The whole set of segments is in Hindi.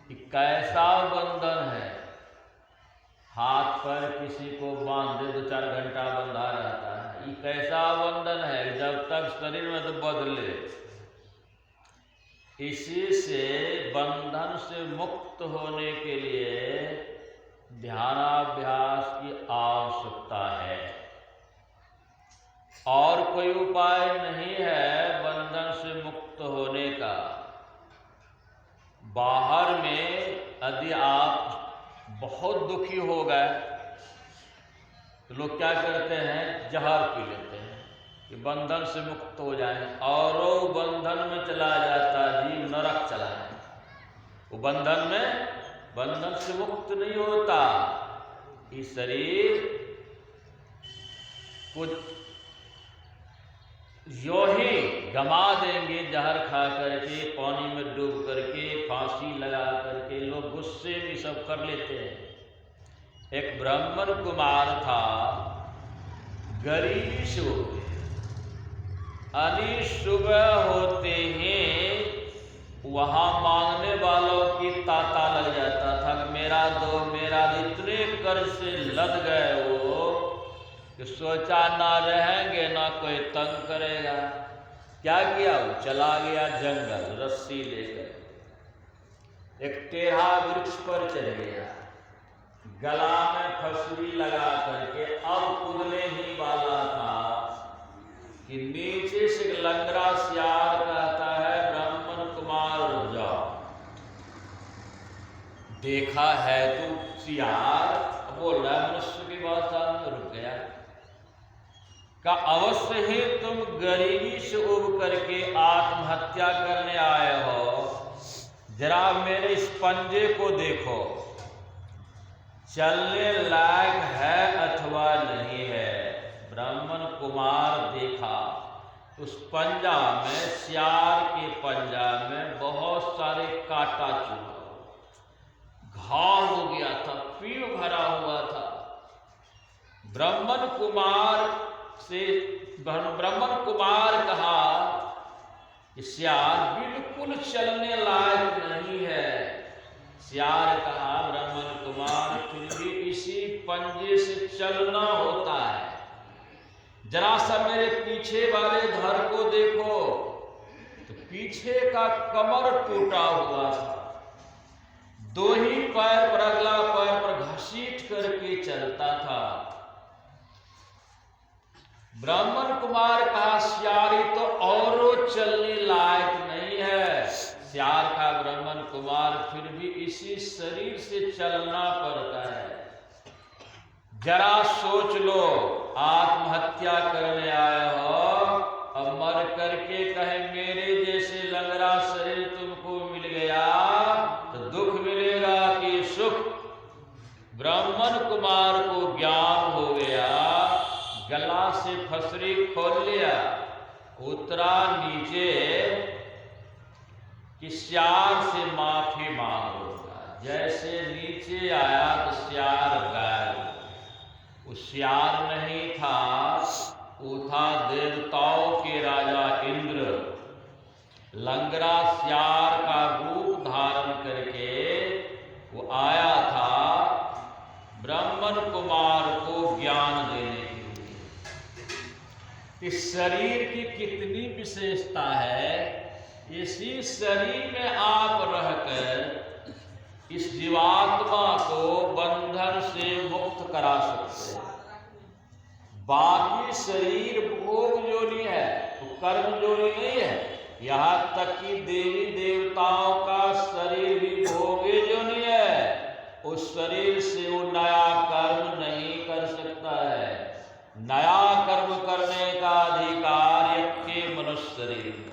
कि कैसा बंधन है। हाथ पर किसी को बांध दे 2-4 घंटा बंधा रहता है, ये कैसा बंधन है जब तक शरीर में तो बदले। इसी से बंधन से मुक्त होने के लिए ध्यानाभ्यास की आवश्यकता है। और कोई उपाय नहीं है बंधन से मुक्त होने का। बाहर में यदि आप बहुत दुखी हो गए तो लोग क्या करते हैं, जहर पी लेते हैं कि बंधन से मुक्त हो जाए, और वो बंधन में चला जाता, जीव नरक चला है। वो बंधन से मुक्त नहीं होता। इस शरीर कुछ यो ही गमा देंगे, जहर खा करके, पानी में डूब करके, फांसी लगा करके। लोग गुस्से में सब कर लेते हैं। एक ब्राह्मण कुमार था, गरीबी से हो गए। सुबह होते ही वहां मांगने वालों की तांता लग जाता था कि मेरा दो, मेरा दो। इतने कर्ज से लद गए वो कि सोचा ना रहेंगे ना कोई तंग करेगा। क्या किया, वो चला गया जंगल रस्सी लेकर, एक टेढ़ा वृक्ष पर चढ़ गया, गला में फंसुरी लगा करके अब कूदने ही वाला था कि नीचे से लंगड़ा सियार कहता है, ब्राह्मण कुमार रुक जाओ। देखा है तू सियार, बोल रहा है मनुष्य की भाषा में, रुक गया। का अवश्य ही तुम गरीबी से उब करके आत्महत्या करने आए हो, जरा मेरे इस पंजे को देखो, चलने लायक है अथवा नहीं है। ब्राह्मण कुमार देखा, उस पंजा में, सियार के पंजा में बहुत सारे कांटा चुभा, घाव हो गया था, पीड़ भरा हुआ था। ब्राह्मण कुमार कहा कि सियार बिल्कुल चलने लायक नहीं है। सियार कहा, ब्राह्मण कुमार फिर भी इसी पंजे से चलना होता है, जरा सा मेरे पीछे वाले धड़ को देखो। तो पीछे का कमर टूटा हुआ था, दो ही पैर पर, अगला पैर पर घसीट करके चलता था। ब्राह्मण कुमार कहा, सियारी तो और चलने लायक नहीं है। सियार का, ब्राह्मण कुमार फिर भी इसी शरीर से चलना पड़ता है। जरा सोच लो, आत्महत्या करने आए हो, अब मर करके कहे मेरे जैसे लंगड़ा शरीर तुमको मिल गया तो दुख मिलेगा कि सुख। ब्राह्मण कुमार को ज्ञान हो गया, गला से फसरी खोल लिया, उतरा नीचे कि सियार से माफी मांगूंगा। जैसे नीचे आया तो सियार गायब। वो सियार नहीं था, वो था देवताओं के राजा इंद्र। लंगड़ा सियार का रूप धारण करके वो आया था ब्राह्मण कुमार को ज्ञान देने के लिए। इस शरीर की कितनी विशेषता है। इसी शरीर में आप रहकर इस जीवात्मा को बंधन से मुक्त करा सकते हैं। बाकी शरीर भोग योनि है, तो कर्म योनि नहीं है। यहाँ तक कि देवी देवताओं का शरीर भी भोग योनि है। उस शरीर से वो नया कर्म नहीं कर सकता है। नया कर्म करने का अधिकार के मनुष्य शरीर में।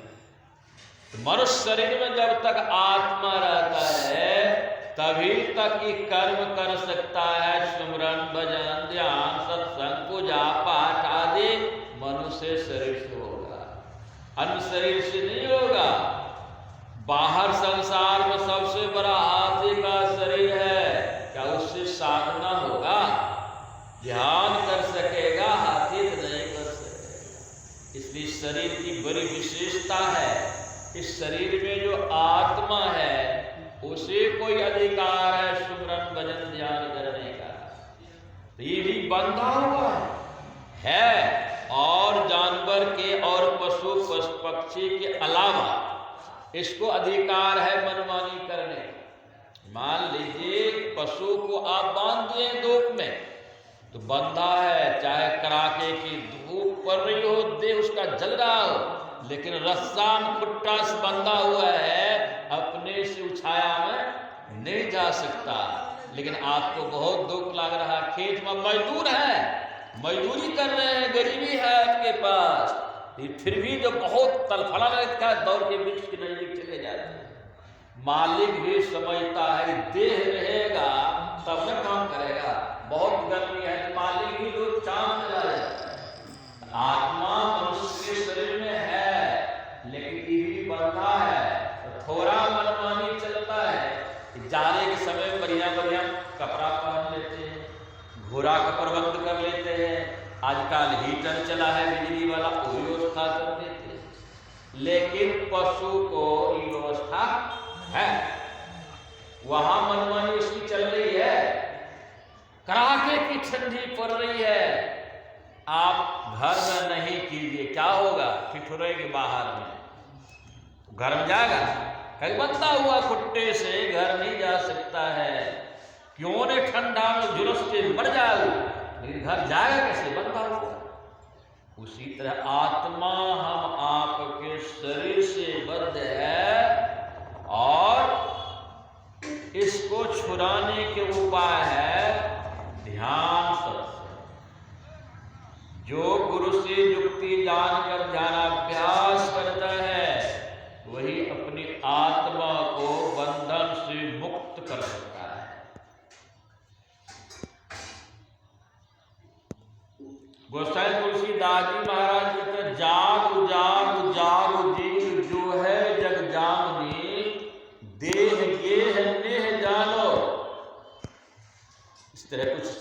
मनुष्य शरीर में जब तक आत्मा रहता है तभी तक ये कर्म कर सकता है। सुमरन, भजन, ध्यान, सत्संग, पूजा पाठ आदि मनुष्य शरीर से होगा, अन्य शरीर से नहीं होगा। बाहर संसार में सबसे बड़ा हाथी का शरीर है, क्या उससे साधना होगा? ध्यान कर सकेगा, हाथी नहीं कर सकेगा। इसलिए शरीर की बड़ी विशेषता है। इस शरीर में जो आत्मा है उसे कोई बंधा हुआ है। और जानवर के और पशु पक्षी के अलावा इसको अधिकार है मनमानी करने। मान लीजिए पशु को आप बांध दिए धूप में, तो बंधा है, चाहे कड़ाके की धूप पड़ रही हो, देह उसका जल रहा हो, लेकिन रस्सा खुट्टा से बंधा हुआ है, अपने से छाया में नहीं जा सकता। लेकिन आपको बहुत दुख लग रहा, खेत में मजदूर है, मजदूरी कर रहे हैं, गरीबी है आपके पास, फिर भी जो बहुत तड़फड़ा रहता है, दौड़ के वृक्ष के नजदीक चले जाते हैं। मालिक भी समझता है देह रहेगा तब न काम करेगा, बहुत गर्मी है, मालिक भी लोग चांद जाए। आत्मा मनुष्य के शरीर में है, लेकिन ईवी बंधा है, तो थोड़ा मनमानी चलता है। जाड़े के समय बढ़िया बढ़िया कपड़ा पहन लेते हैं, घोड़ा का प्रबंध कर लेते हैं, आजकल हीटर चला है बिजली वाला, वो व्यवस्था कर देते हैं। लेकिन पशु को ये व्यवस्था है, वहां मनमानी उसकी चल रही है, कड़ाके की ठंडी पड़ रही है, आप घर में नहीं कीजिए, क्या होगा, ठिठुरेगी बाहर में, घर में जाएगा, कहीं बंधा हुआ खुट्टे से घर नहीं जा सकता है, क्यों ने ठंडा में झुलस के मर जाए, लेकिन घर जाएगा कैसे, बंधा हुआ। उसी तरह आत्मा हम आपके शरीर से बद्ध है, और इसको छुड़ाने के उपाय है ध्यान सत्संग। जो गुरु से युक्ति जानकर ध्यानाभ्यास करता है, वही अपनी आत्मा को बंधन से मुक्त कर सकता है। गोसाई तुलसीदास जी महाराज कहते हैं, जाग जाग जाग जीव जो है जग जामनी, देह गेह नेह जानो। इस तरह कुछ